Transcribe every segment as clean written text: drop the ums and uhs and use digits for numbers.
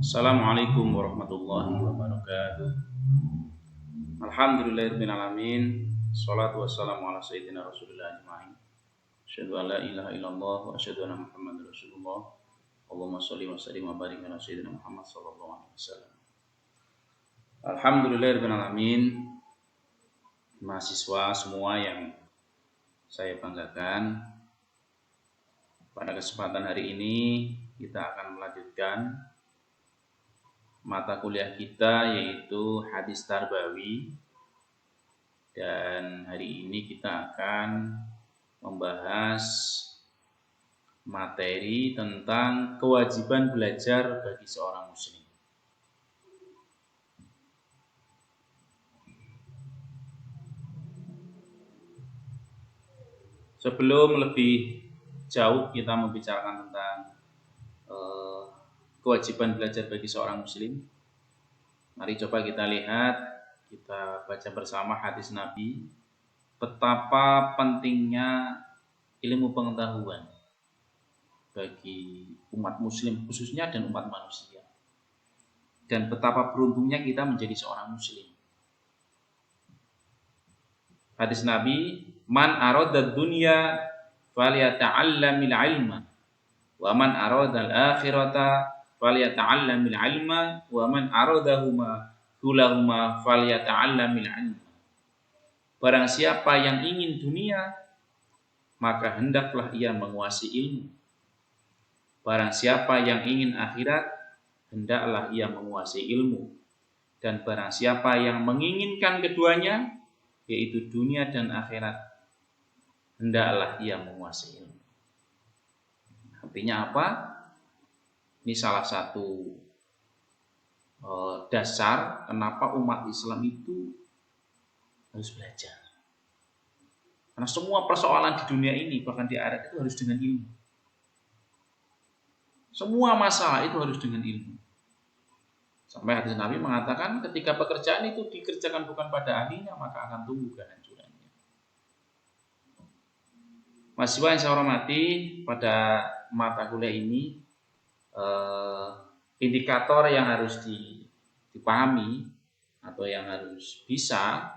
Assalamualaikum warahmatullahi wabarakatuh. Alhamdulillahirabbil alamin. Shalatu wassalamu ala sayyidina Rasulillah ajmain. Asyhadu an la ilaha illallah wa asyhadu anna Muhammadar Rasulullah. Allahumma shalli wa sallim wa barik ala sayyidina Muhammad sallallahu alaihi wasallam. Alhamdulillahirabbil alamin. Mahasiswa semua yang saya banggakan, pada kesempatan hari ini kita akan melanjutkan mata kuliah kita, yaitu hadis tarbawi, dan hari ini kita akan membahas materi tentang kewajiban belajar bagi seorang muslim. Sebelum lebih jauh kita membicarakan tentang kewajiban belajar bagi seorang muslim, mari coba kita lihat, kita baca bersama hadis Nabi, betapa pentingnya ilmu pengetahuan bagi umat muslim khususnya dan umat manusia, dan betapa beruntungnya kita menjadi seorang muslim. Hadis Nabi, man aradad dunya falyata'allamil ilma wa man aradal akhirata falyata'allamil ilma wa man aradahuma kulahuma falyata'allamil ilma. Barang siapa yang ingin dunia, maka hendaklah ia menguasai ilmu. Barang siapa yang ingin akhirat, hendaklah ia menguasai ilmu. Dan barang siapa yang menginginkan keduanya, yaitu dunia dan akhirat, hendaklah ia menguasai ilmu. Artinya apa? Ini salah satu dasar kenapa umat Islam itu harus belajar. Karena semua persoalan di dunia ini, bahkan di akhirat, itu harus dengan ilmu. Semua masalah itu harus dengan ilmu. Sampai hadis Nabi mengatakan, ketika pekerjaan itu dikerjakan bukan pada ahlinya, maka akan tumbuh kehancurannya. Mahasiswa yang saya hormati, pada mata kuliah ini, indikator yang harus dipahami atau yang harus bisa,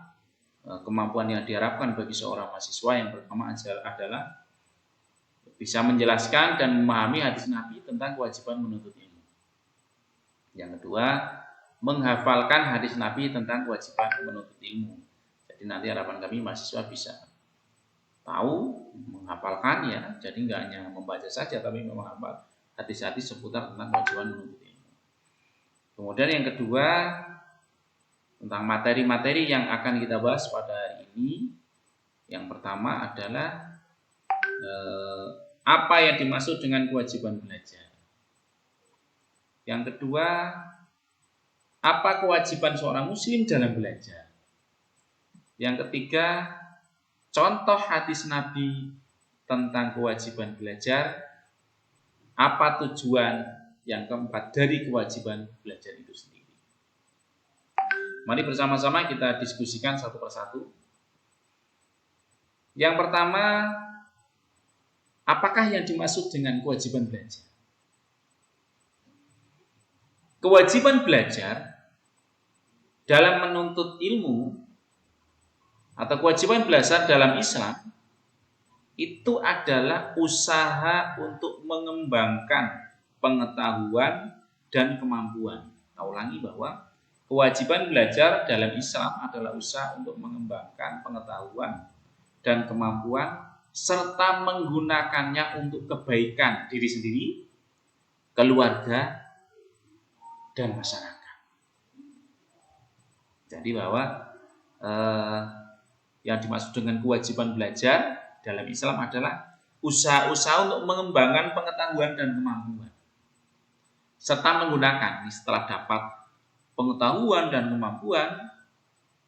kemampuan yang diharapkan bagi seorang mahasiswa yang pertama adalah bisa menjelaskan dan memahami hadis Nabi tentang kewajiban menuntut ilmu. Yang kedua, menghafalkan hadis Nabi tentang kewajiban menuntut ilmu. Jadi nanti harapan kami mahasiswa bisa tahu, menghafalkan, ya. Jadi nggak hanya membaca saja, tapi menghafal hadis-hadis seputar tentang kewajiban menuntut ilmu. Kemudian yang kedua, tentang materi-materi yang akan kita bahas pada hari ini. Yang pertama adalah apa yang dimaksud dengan kewajiban belajar. Yang kedua, apa kewajiban seorang muslim dalam belajar. Yang ketiga, contoh hadis Nabi tentang kewajiban belajar. Apa tujuan yang keempat dari kewajiban belajar itu sendiri. Mari bersama-sama kita diskusikan satu persatu. Yang pertama, apakah yang dimaksud dengan kewajiban belajar? Kewajiban belajar dalam menuntut ilmu atau kewajiban belajar dalam Islam itu adalah usaha untuk mengembangkan pengetahuan dan kemampuan. Kita ulangi bahwa kewajiban belajar dalam Islam adalah usaha untuk mengembangkan pengetahuan dan kemampuan serta menggunakannya untuk kebaikan diri sendiri, keluarga, dan masyarakat. Jadi bahwa yang dimaksud dengan kewajiban belajar dalam Islam adalah usaha-usaha untuk mengembangkan pengetahuan dan kemampuan serta menggunakan. Setelah dapat pengetahuan dan kemampuan,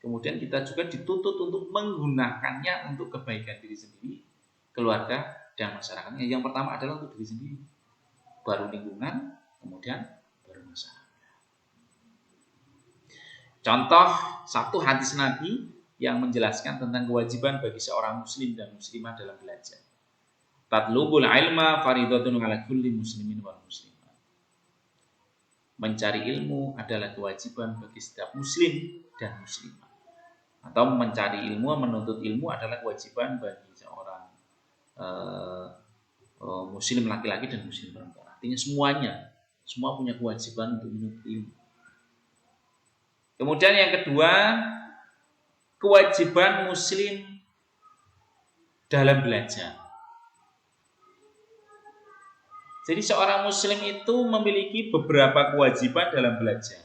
kemudian kita juga dituntut untuk menggunakannya untuk kebaikan diri sendiri, keluarga, dan masyarakatnya. Yang pertama adalah untuk diri sendiri, baru lingkungan, kemudian baru masyarakat. Contoh satu hadis Nabi yang menjelaskan tentang kewajiban bagi seorang muslim dan muslimah dalam belajar. Tatlubul ilma faridatun ala kulli muslimin wal muslimah. mencari ilmu adalah kewajiban bagi setiap muslim dan muslimah. Atau mencari ilmu, menuntut ilmu adalah kewajiban bagi seorang muslim laki-laki dan muslim perempuan. Artinya semua punya kewajiban untuk menuntut ilmu. Kemudian yang kedua, kewajiban muslim dalam belajar. Jadi seorang muslim itu memiliki beberapa kewajiban dalam belajar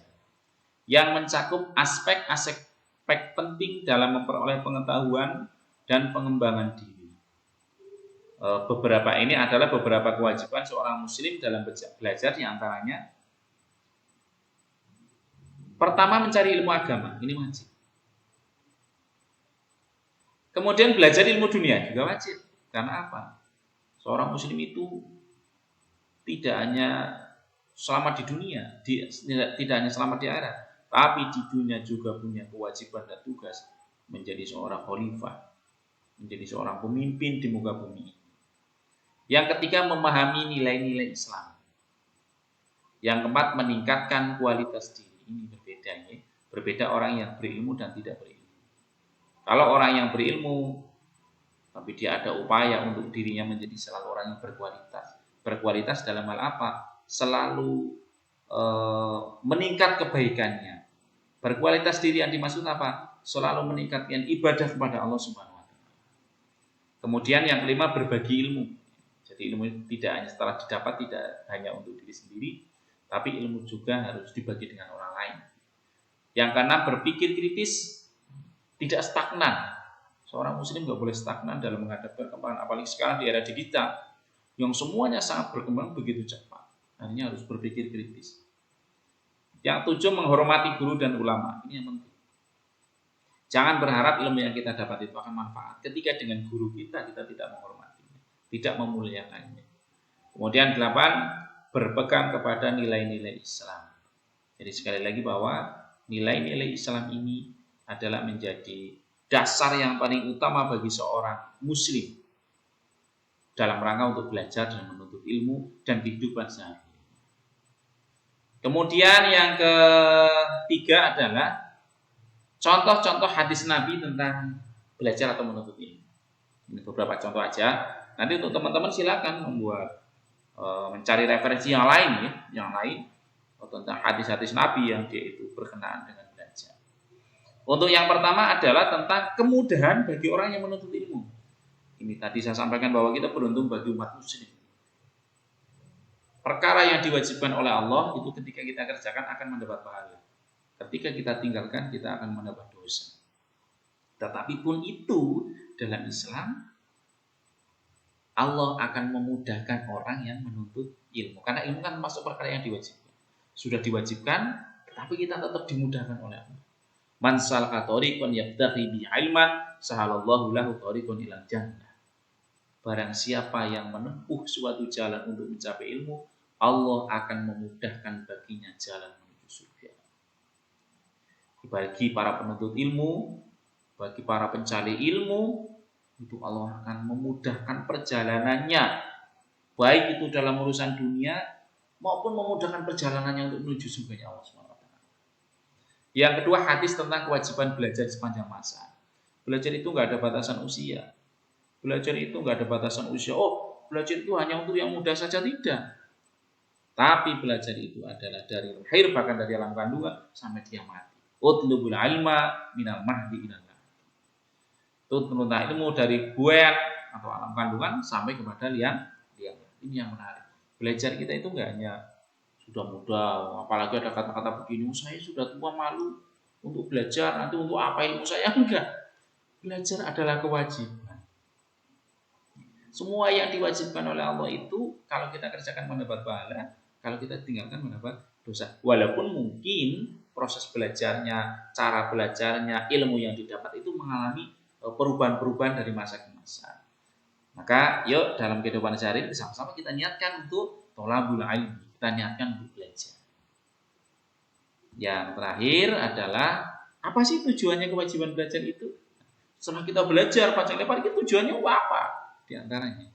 yang mencakup aspek-aspek penting dalam memperoleh pengetahuan dan pengembangan diri. Beberapa ini adalah beberapa kewajiban seorang muslim dalam belajar, di antaranya pertama, mencari ilmu agama, ini wajib. Kemudian belajar ilmu dunia juga wajib. Karena apa? Seorang muslim itu tidak hanya selamat di dunia, tidak hanya selamat di akhirat, tapi di dunia juga punya kewajiban dan tugas menjadi seorang khalifah, menjadi seorang pemimpin di muka bumi. Yang ketiga, memahami nilai-nilai Islam. Yang keempat, meningkatkan kualitas diri. Ini berbeda orang yang berilmu dan tidak berilmu. Kalau orang yang berilmu tapi dia ada upaya untuk dirinya menjadi selalu orang yang berkualitas dalam hal apa? Selalu meningkat kebaikannya. Berkualitas diri yang dimaksud apa? Selalu meningkatkan ibadah kepada Allah Subhanahu wa taala. Kemudian yang kelima, berbagi ilmu. Jadi ilmu tidak hanya setelah didapat, tidak hanya untuk diri sendiri, tapi ilmu juga harus dibagi dengan orang lain. Yang keenam, berpikir kritis, tidak stagnan. Seorang muslim nggak boleh stagnan dalam menghadapi perkembangan, apalagi sekarang di era digital yang semuanya sangat berkembang begitu cepat. Artinya harus berpikir kritis. Yang tujuh, menghormati guru dan ulama. Ini yang penting. Jangan berharap ilmu yang kita dapat itu akan manfaat ketika dengan guru kita tidak menghormatinya, tidak memuliakannya. Kemudian 8, berpegang kepada nilai-nilai Islam. Jadi sekali lagi bahwa nilai-nilai Islam ini adalah menjadi dasar yang paling utama bagi seorang muslim dalam rangka untuk belajar dan menuntut ilmu dan kehidupan sehari-hari. Kemudian yang ketiga adalah contoh-contoh hadis Nabi tentang belajar atau menuntut ilmu. Ini beberapa contoh aja. Nanti untuk teman-teman silakan membuat mencari referensi yang lain tentang hadis-hadis Nabi yang dia itu berkenaan dengan belajar. Untuk yang pertama adalah tentang kemudahan bagi orang yang menuntut ilmu. Ini tadi saya sampaikan bahwa kita beruntung bagi umat muslim. Perkara yang diwajibkan oleh Allah itu ketika kita kerjakan akan mendapat pahala. Ketika kita tinggalkan kita akan mendapat dosa. Tetapi pun itu dalam Islam Allah akan memudahkan orang yang menuntut ilmu. Karena ilmu kan masuk perkara yang diwajibkan. Sudah diwajibkan, tetapi kita tetap dimudahkan oleh Allah. Man salaka thariqan yabtaghi bi ilman sahalallahu lahu thariqan ilal jannah. Barang siapa yang menempuh suatu jalan untuk mencapai ilmu, Allah akan memudahkan baginya jalan menuju surga. Bagi para penuntut ilmu, bagi para pencari ilmu, itu Allah akan memudahkan perjalanannya, baik itu dalam urusan dunia maupun memudahkan perjalanannya untuk menuju surganya Allah SWT. Yang kedua, hadis tentang kewajiban belajar sepanjang masa. Belajar itu nggak ada batasan usia. Belajar itu nggak ada batasan usia. Oh, belajar itu hanya untuk yang muda saja, tidak. Tapi belajar itu adalah dari lahir, bahkan dari alam kandungan sampai dia mati. Utlubul ilma minal mahdi ilal lahdi. Itu menuntut ilmu dari buayan atau alam kandungan sampai kepada liang. Ini yang menarik. Belajar kita itu nggak hanya sudah muda, apalagi ada kata-kata begini, saya sudah tua malu untuk belajar, nanti untuk apa ilmu saya? Enggak. Belajar adalah kewajiban. Semua yang diwajibkan oleh Allah itu kalau kita kerjakan mendapat pahala, kalau kita tinggalkan mendapat dosa. Walaupun mungkin proses belajarnya, cara belajarnya, ilmu yang didapat itu mengalami perubahan-perubahan dari masa ke masa. Maka yuk dalam kehidupan sehari bersama-sama kita niatkan untuk tholabul ilmi, kita niatkan untuk belajar. Yang terakhir adalah apa sih tujuannya kewajiban belajar itu? Setelah kita belajar panjang lebar, itu tujuannya apa? Di antaranya.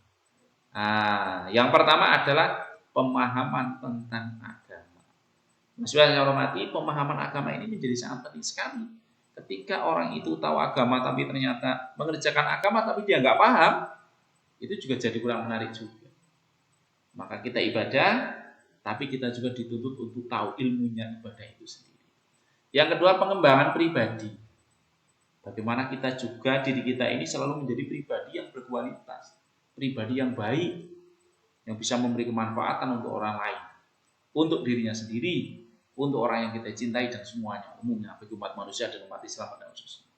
Yang pertama adalah pemahaman tentang agama. Mas yang hormati, pemahaman agama ini menjadi sangat penting sekali. Ketika orang itu tahu agama tapi ternyata mengerjakan agama tapi dia nggak paham, itu juga jadi kurang menarik juga. Maka kita ibadah, tapi kita juga dituntut untuk tahu ilmunya ibadah itu sendiri. Yang kedua, pengembangan pribadi. Bagaimana kita juga diri kita ini selalu menjadi pribadi yang berkualitas, pribadi yang baik, yang bisa memberi kemanfaatan untuk orang lain, untuk dirinya sendiri, untuk orang yang kita cintai dan semuanya umumnya bagi umat manusia dan umat Islam pada khususnya.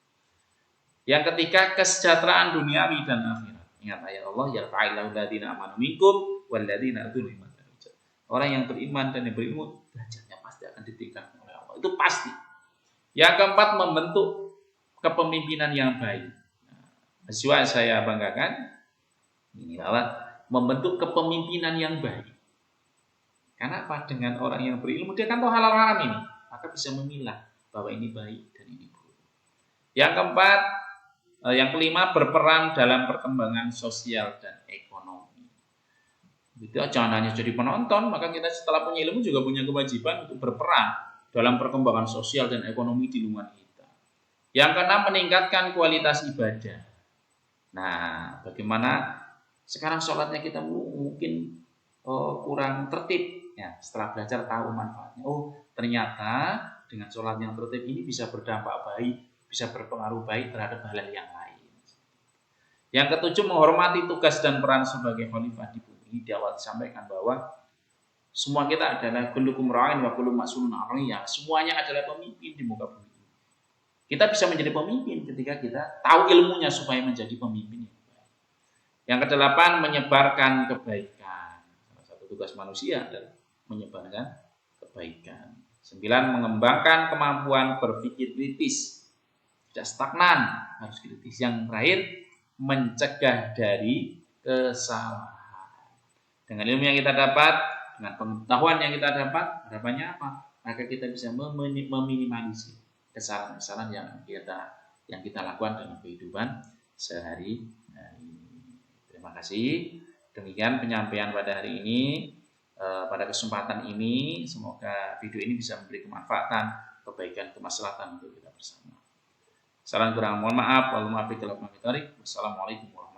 Yang ketiga, kesejahteraan duniawi dan akhirat. Ingat ayat Allah, yarfa'illahu alladziina aamanu minkum walladziina utul ilma darajat. Orang yang beriman dan yang berilmu derajatnya pasti akan ditingkatkan oleh Allah. Itu pasti. Yang keempat, membentuk kepemimpinan yang baik. Nah, saya banggakan ini bahwa membentuk kepemimpinan yang baik. Karena apa? Dengan orang yang berilmu dia kan tahu halal haram ini, maka bisa memilah bahwa ini baik dan ini buruk. Yang keempat, yang kelima, berperan dalam perkembangan sosial dan ekonomi. Itu jangan hanya jadi penonton, maka kita setelah punya ilmu juga punya kewajiban untuk berperan dalam perkembangan sosial dan ekonomi di lingkungan kita. Yang keenam, meningkatkan kualitas ibadah. Nah, bagaimana sekarang sholatnya kita mungkin kurang tertib. Ya, setelah belajar tahu manfaatnya. Oh, ternyata dengan sholat yang tertib ini bisa berdampak baik, bisa berpengaruh baik terhadap hal yang lain. Yang ketujuh, menghormati tugas dan peran sebagai khalifah di bumi. Di awal disampaikan bahwa semua kita adalah kullukum ra'in wa kullukum mas'ulun 'an ra'iyah. Semuanya adalah pemimpin di muka bumi. Kita bisa menjadi pemimpin ketika kita tahu ilmunya supaya menjadi pemimpin. Yang kedelapan, menyebarkan kebaikan. Salah satu tugas manusia adalah menyebarkan kebaikan. 9, mengembangkan kemampuan berpikir kritis. Tidak stagnan, harus kritis. Yang terakhir, mencegah dari kesalahan. Dengan ilmu yang kita dapat, dengan pengetahuan yang kita dapat, harapannya apa? Maka kita bisa meminimalisir kesalahan-kesalahan yang kita lakukan dalam kehidupan sehari-hari. Terima kasih. Demikian penyampaian pada hari ini. Pada kesempatan ini, semoga video ini bisa memberi kemanfaatan, kebaikan, kemaslahatan untuk kita bersama. Salam kurang, mohon maaf. Wassalamualaikum warahmatullahi wabarakatuh.